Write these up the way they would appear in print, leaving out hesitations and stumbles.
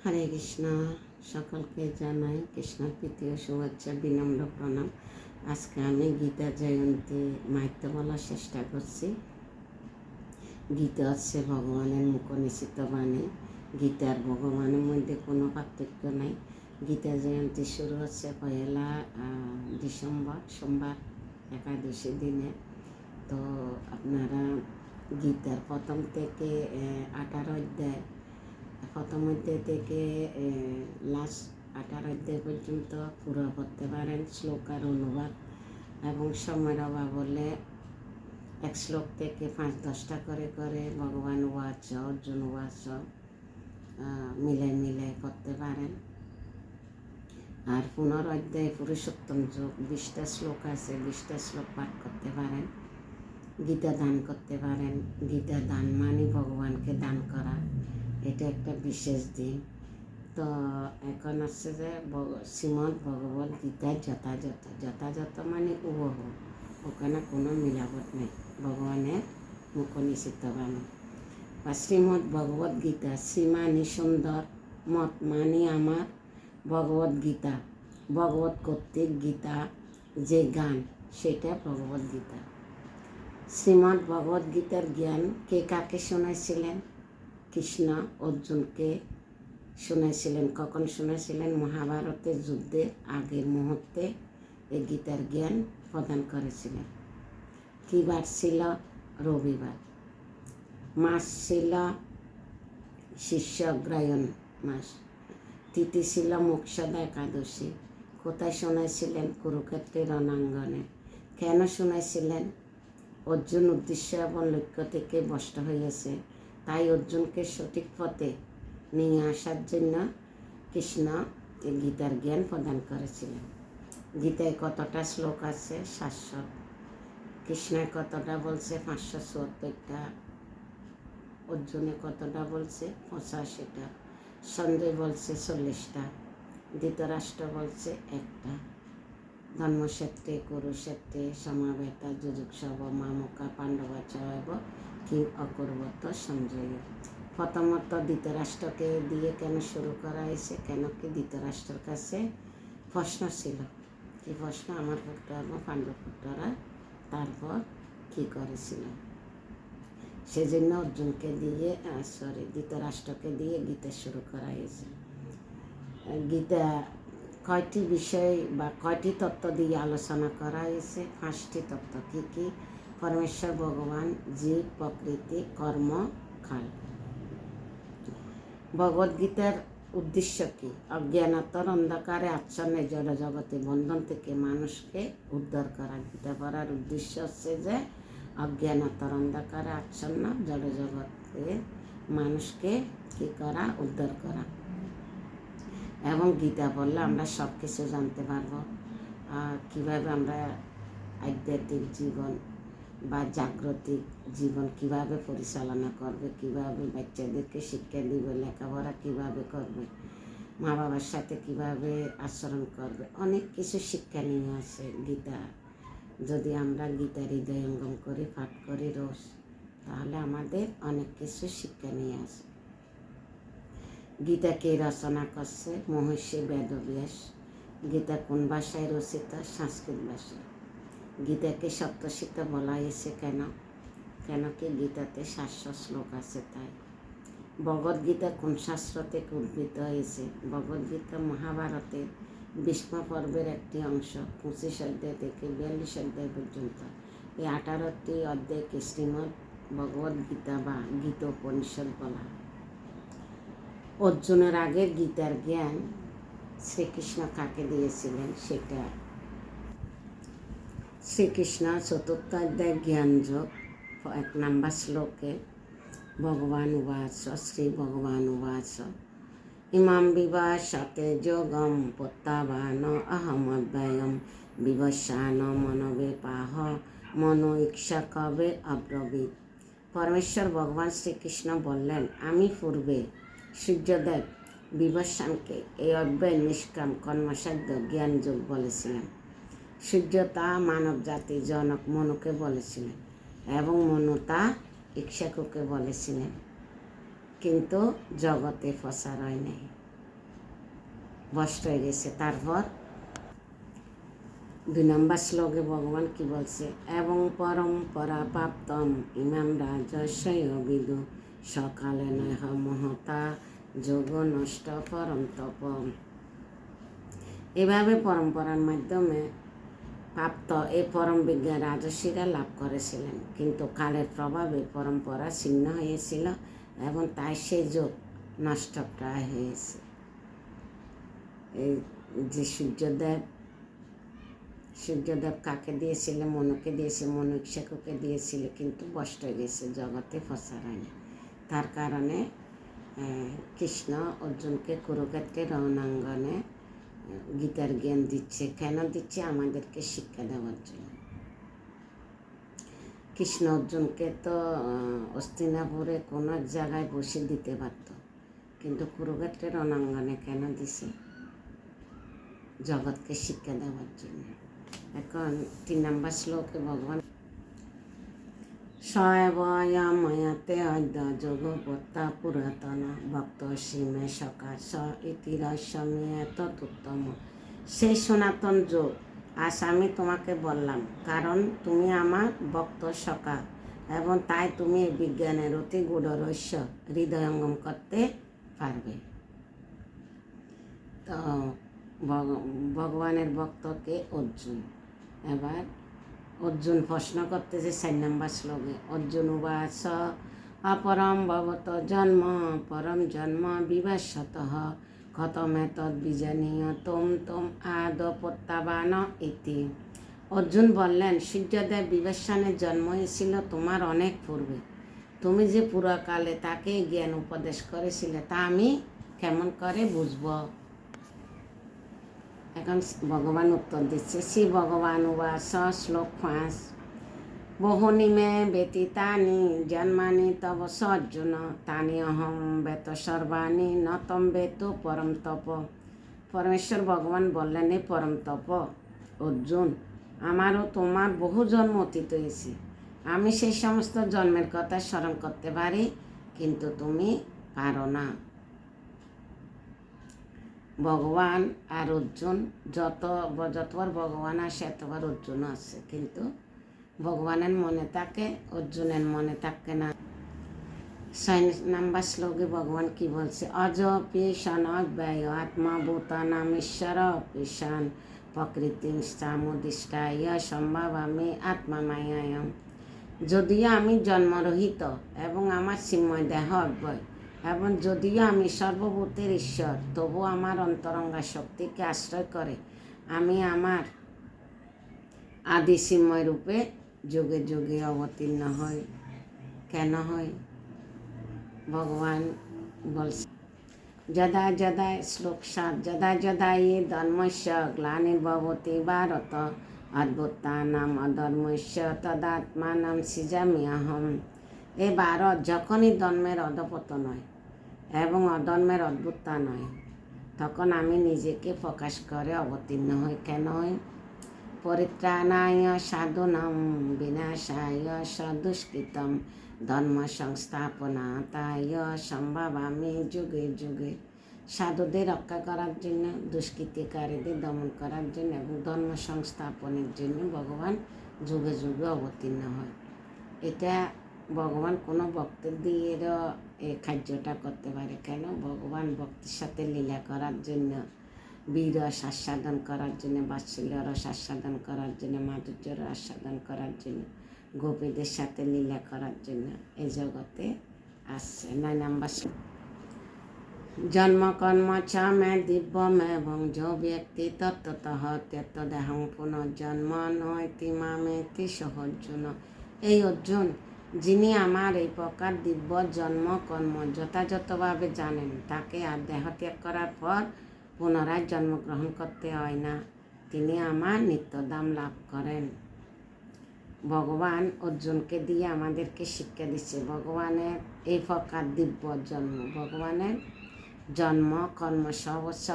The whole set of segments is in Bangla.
হরে কৃষ্ণ। সকলকে জানাই কৃষ্ণর প্রীতি ও শুভেচ্ছা, বিনম্র প্রণাম। আজকে আমি গীতা জয়ন্তী মাহাত্ম্য বলার চেষ্টা করছি। গীতা হচ্ছে ভগবানের মুখনিসৃত বাণী। গীতার ভগবানের মধ্যে কোনো পার্থক্য নাই। গীতা জয়ন্তী শুরু হচ্ছে পয়লা ডিসেম্বর সোমবার একাদশী দিনে। তো আপনারা গীতার প্রথম থেকে 18 অধ্যায়, প্রথম অধ্যায় থেকে লাস্ট 18 অধ্যায় পর্যন্ত পুরো পড়তে পারেন। শ্লোকার অনুবাদ এবং সময়ের অভাব হলে এক শ্লোক থেকে 5-10টা করে করে ভগবান ওয়াচ, অর্জুন ওয়াচ মিলে করতে পারেন। আর 15 অধ্যায় পুরুষোত্তম যোগ, 20টা শ্লোক আছে, 20টা শ্লোক পাঠ করতে পারেন। গীতা দান করতে পারেন। গীতা দান মানে ভগবানকে দান করা, এটা একটা বিশেষ দিন। তো এখন আসছে যে শ্রীমদ্ ভগবত গীতার যথাযথ মানে হুবহু, ওখানে কোনো মিলাবট নেই। ভগবানের মুখনিসৃত বাণী বা শ্রীমদ্ ভগবত গীতা। শ্রীমানি সুন্দর, মত মানে আমার ভগবত গীতা। ভগবত কর্তৃক গীতা যে গান, সেটা ভগবত গীতা। শ্রীমদ্ ভগবত গীতার জ্ঞান কে কাকে শোনাইছিলেন? কৃষ্ণ অর্জুনকে শুনেছিলেন। কখন শুনেছিলেন? মহাভারতের যুদ্ধের আগের মুহূর্তে এই গীতার জ্ঞান প্রদান করেছিলেন। কী বার ছিল? রবিবার। মাস ছিল শিষ্যগ্রায়ণ মাস। তিথি ছিল মোক্ষদা একাদশী। কোথায় শুনেছিলেন? কুরুক্ষেত্রের রণাঙ্গনে। কেন শুনেছিলেন? অর্জুন উদ্দেশ্য এবং লক্ষ্য থেকে ভ্রষ্ট হয়েছে, তাই অর্জুনকে সঠিক পথে নিয়ে আসার জন্য কৃষ্ণ এই গীতার জ্ঞান প্রদান করেছিলেন। গীতায় কতটা শ্লোক আছে? 700। কৃষ্ণের কতটা বলছে? 574টা। অর্জুনে কতটা বলছে? 85টা। সঞ্জয় বলছে 40টা। ধৃতরাষ্ট্র বলছে 1টা। ধর্মক্ষেত্রে কুরুক্ষেত্রে সমাবেতা যুযুৎসব মামকা পাণ্ডবাচব কিং অকুর্বত সঞ্জয়। প্রথমত ধৃতরাষ্ট্রকে দিয়ে কেন শুরু করা হয়েছে? কেন কি ধৃতরাষ্ট্রের কাছে প্রশ্ন ছিল। কি প্রশ্ন? আমার পুত্র এবং পাণ্ডব পুত্ররা তারপর কী করেছিল, সেজন্য অর্জুনকে দিয়ে ধৃতরাষ্ট্রকে দিয়ে গীতা শুরু করা হয়েছে। গীতা কয়টি বিষয় বা কয়টি তত্ত্ব দিয়ে আলোচনা করা হয়েছে? 5টি তত্ত্ব। কী কী? পরমেশ্বর ভগবান, জীব, প্রকৃতি, কর্ম, কাল। ভগবদ্গীতার উদ্দেশ্য কি? অজ্ঞানতার অন্ধকারে আচ্ছন্ন জড় জগতে বন্ধন থেকে মানুষকে উদ্ধার করা। গীতা পড়ার উদ্দেশ্য হচ্ছে যে অজ্ঞানতার অন্ধকারে আচ্ছন্ন জড় জগতে মানুষকে কী করা? উদ্ধার করা। এবং গীতা পড়লে আমরা সব কিছু জানতে পারবো। কীভাবে আমরা আধ্যাত্মিক জীবন বা জাগ্রতিক জীবন কীভাবে পরিচালনা করবে, কীভাবে বাচ্চাদেরকে শিক্ষা দিবে, লেখাপড়া কীভাবে করবে, মা বাবার সাথে কীভাবে আচরণ করবে, অনেক কিছু শিক্ষা নিয়ে আসে গীতা। যদি আমরা গীতা হৃদয়ঙ্গম করি, পাঠ করি রোজ, তাহলে আমাদের অনেক কিছু শিক্ষা নিয়ে আসে। গীতা কে রচনা করছে? মহর্ষি বেদব্যাস। গীতা কোন ভাষায় রচিত? সংস্কৃত ভাষায়। গীতাকে সপ্তশীতে বলা হয়েছে কেন? কেন কি গীতাতে 700 শ্লোক আছে তাই। ভগবদ্গীতা কোন শাস্ত্র থেকে উদ্ভূত হয়েছে? ভগবদ্গীতা মহাভারতের ভীষ্ম পর্বের একটি অংশ। 25 অধ্যায় থেকে 42 অধ্যায় পর্যন্ত এই 18টি অধ্যায়কে শ্রীমদ্ ভগবদ্গীতা বা গীতোপনিষদ বলা। অর্জুনের আগে গীতার জ্ঞান শ্রীকৃষ্ণ কাকে দিয়েছিলেন? সেটা শ্রীকৃষ্ণ 4র্থ অধ্যায় জ্ঞানযোগ 1 নম্বর শ্লোকে ভগবান উবাচ, শ্রী ভগবান উবাচ, ইমাম বিভাষতে যোগম প্রত্যাবান অহমদ্বয়ম বিভস্যান মনোবেপাহ মনো ইচ্ছা কবে অব্রবীত। পরমেশ্বর ভগবান শ্রীকৃষ্ণ বললেন, আমি পূর্বে সূর্যদেব বিভস্যানকে এই অব্যয় নিষ্কাম কর্মসাধ্য জ্ঞানযোগ বলেছিলেন। সূর্য তা মানব জাতি জনক মনুকে বলেছিলেন এবং মনু তা ইক্ষ্বাকুকে বলেছিলেন, কিন্তু জগতে প্রচার হয় নাই। ভ্রষ্ট হয়ে গেছে। তারপর 2 নম্বর শ্লোকে ভগবান কি বলছে, এবং পরম্পরা প্রাপ্তম ইমাম রাজস্বয় বিদু সকালে নয় মহতা যোগ নষ্ট পরম তপ। এভাবে পরম্পরার মাধ্যমে প্রাপ্ত এই পরম বিজ্ঞান রাজস্বীরা লাভ করেছিলেন, কিন্তু কালের প্রভাবে পরম্পরা ছিন্ন হয়েছিল এবং তাই সেই যোগ নষ্ট প্রায় হয়েছে। এই যে সূর্যদেব কাকে দিয়েছিল? মনুকে দিয়েছে, মনু ইক্ষ্বাকুকে দিয়েছিল, কিন্তু ভ্রষ্ট হয়ে গেছে, জগতে প্রচার হয়নি। তার কারণে কৃষ্ণ অর্জুনকে কুরুক্ষেত্রের রণাঙ্গনে গীতার জ্ঞান দিচ্ছে। কেন দিচ্ছে? আমাদেরকে শিক্ষা দেওয়ার জন্য। কৃষ্ণ অর্জুনকে তো হস্তিনাপুরে কোনো এক জায়গায় বসে দিতে পারত, কিন্তু কুরুক্ষেত্রের রণাঙ্গনে কেন দিছে? জগৎকে শিক্ষা দেওয়ার জন্য। এখন 3 নম্বর শ্লোকে ভগবান সয়বয়ময়তে অদ্য যোগপত্তা পুরাতন ভক্ত সীমে সকা স ইতিরস্যমিয়ত উত্তম। সেই সনাতন যোগ আজ আমি তোমাকে বললাম, কারণ তুমি আমার ভক্ত সখা এবং তাই তুমি এই বিজ্ঞানের অতি গূঢ় রহস্য হৃদয়ঙ্গম করতে পারবে। তো ভগবানের ভক্তকে অর্জুন। এবার অর্জুন প্রশ্ন করতেছে 4 নম্বর শ্লোকে, অর্জুন উবাচ অপরম ভবত জন্ম পরম জন্ম বিভাস্যত ক্ষতমেতদ বিজানীয় তোম তোম আদ প্রত্যাবান ইতি। অর্জুন বললেন, সূর্যদেব বিভীষণের জন্ম হয়েছিল তোমার অনেক পূর্বে। তুমি যে পুরাকালে তাকে জ্ঞান উপদেশ করেছিলে তা আমি কেমন করে বুঝব? এখন ভগবান উত্তর দিচ্ছে, শ্রী ভগবান উবাচ শ্লোক 5 বহুনি মে ব্যতীতানি জন্মানি তব অর্জুন তানি অহম বেত সর্বাণি নতম বেত পরম তপ। পরমেশ্বর ভগবান বললেন, এই পরম তপ অর্জুন, আমারও তোমার বহু জন্ম অতীত হয়েছে। আমি সেই সমস্ত জন্মের কথা স্মরণ করতে পারি, কিন্তু তুমি পারো না। ভগবান আর অর্জুন যতবার ভগবান আসে এতবার অর্জুন আসে, কিন্তু ভগবানের মনে থাকে, অর্জুনের মনে থাকে না। 6 নম্বর শ্লোকে ভগবান কি বলছে, অজপি সনব্যয় আত্মা ভূতানাম ঈশ্বর পিশান প্রকৃতিম সামুদিষ্টায় সম্ভাবামি আত্মামায়ায়ম। যদিও আমি জন্মরহিত এবং আমার চিন্ময় দেহ অব্যয়, এবং যদিও আমি সর্বভূতের ঈশ্বর, তবু আমার অন্তরঙ্গা শক্তিকে আশ্রয় করে আমি আমার আদি চিন্ময় রূপে যুগে যুগে অবতীর্ণ হই। কেন হই? ভগবান বলছে যদা যদা শ্লোক 7 যদা যদা ই ধর্মস্য গ্লানির্ভবতি ভারত অদ্ভুতানাম অধর্মস্য তদাত্মানাম সৃজাম্যহম। এ ভারত, যখনই ধর্মের অধপতন হয় এবং অধর্মের অদ্ভুততা নয়, তখন আমি নিজেকে প্রকাশ করে অবতীর্ণ হই। কেন হই? পরিত্রাণায় সাধুনাম বিনাশায় সদুষ্কৃতম ধর্ম সংস্থাপনায় সম্ভাবামি যুগে যুগে। সাধুদের রক্ষা করার জন্য, দুষ্কৃতিকারীদের দমন করার জন্য এবং ধর্ম সংস্থাপনের জন্য ভগবান যুগে যুগে অবতীর্ণ হয়। এটা ভগবান কোনো ভক্তের দিয়েও এই কার্যটা করতে পারে। কেন? ভগবান ভক্তির সাথে লীলা করার জন্য, বীর রস আস্বাদন করার জন্য, বাৎসল্য রস আস্বাদন করার জন্য, মাধুর্য রস আস্বাদন করার জন্য, গোপীদের সাথে লীলা করার জন্য এই জগতে আসছে। 9 নম্বর জন্ম কর্ম চ মে দিব্যম এবং যো ব্যক্তি তত্ত্বতঃ ত্যক্তদেহং পুনর্জন্ম নয়তি মামেতি সহ অর্জুন। এই অর্জুন, যিনি আমার এই প্রকার দিব্য জন্ম কর্ম যথাযথভাবে জানেন, তাকে আর দেহ ত্যাগ করার পর পুনরায় জন্মগ্রহণ করতে হয় না, তিনি আমার নিত্যধাম লাভ করেন। ভগবান অর্জুনকে দিয়ে আমাদেরকে শিক্ষা দিচ্ছে ভগবানের এই প্রকার দিব্য জন্ম, ভগবানের জন্ম কর্ম সর্বস্ব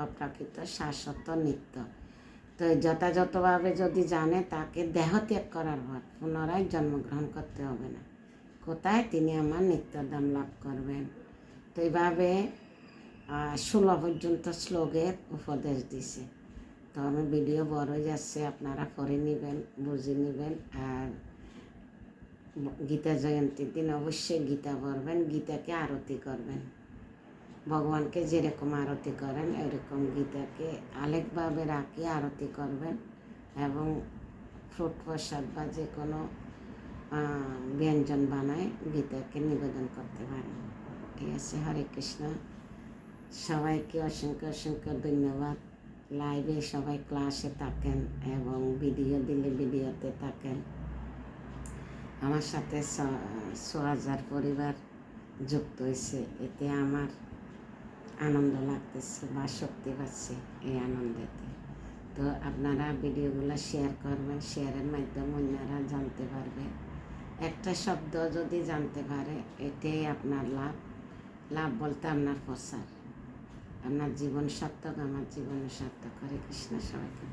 অপ্রাকৃত শাশ্বত নিত্য। তো যথাযথভাবে যদি জানে, তাকে দেহ ত্যাগ করার পর পুনরায় জন্মগ্রহণ করতে হবে না। কোথায়? তিনি আমার নিত্যধাম লাভ করবেন। তো এইভাবে 16 পর্যন্ত শ্লোকের উপদেশ দিছে। তো আমি ভিডিও বড় হয়ে যাচ্ছে, আপনারা পড়ে নেবেন, বুঝে নেবেন। আর গীতা জয়ন্তীর দিন অবশ্যই গীতা পড়বেন, গীতাকে আরতি করবেন। ভগবানকে যেরকম আরতি করেন এরকম গীতাকে আলেকভাবে রাখি আরতি করবেন এবং ফ্রুট প্রসাদ বা যে কোনো ব্যঞ্জন বানায় গীতাকে নিবেদন করতে পারেন। ঠিক আছে, হরে কৃষ্ণ। সবাইকে অসংখ্য অসংখ্য ধন্যবাদ। লাইভে সবাই ক্লাসে থাকেন এবং ভিডিও দিলে ভিডিওতে থাকেন। আমার সাথে 6,000 পরিবার যুক্ত হয়েছে, এতে আমার আনন্দ লাগতেছে বা শক্তি পাচ্ছি এই আনন্দেতে। তো আপনারা ভিডিওগুলো শেয়ার করবেন, শেয়ারের মাধ্যমে অন্যরা জানতে পারবে। একটা শব্দ যদি জানতে পারে এটাই আপনার লাভ। লাভ বলতে আপনার প্রসার, আপনার জীবন সার্থক, আমার জীবন সার্থক। হরে কৃষ্ণ, সবাইকে।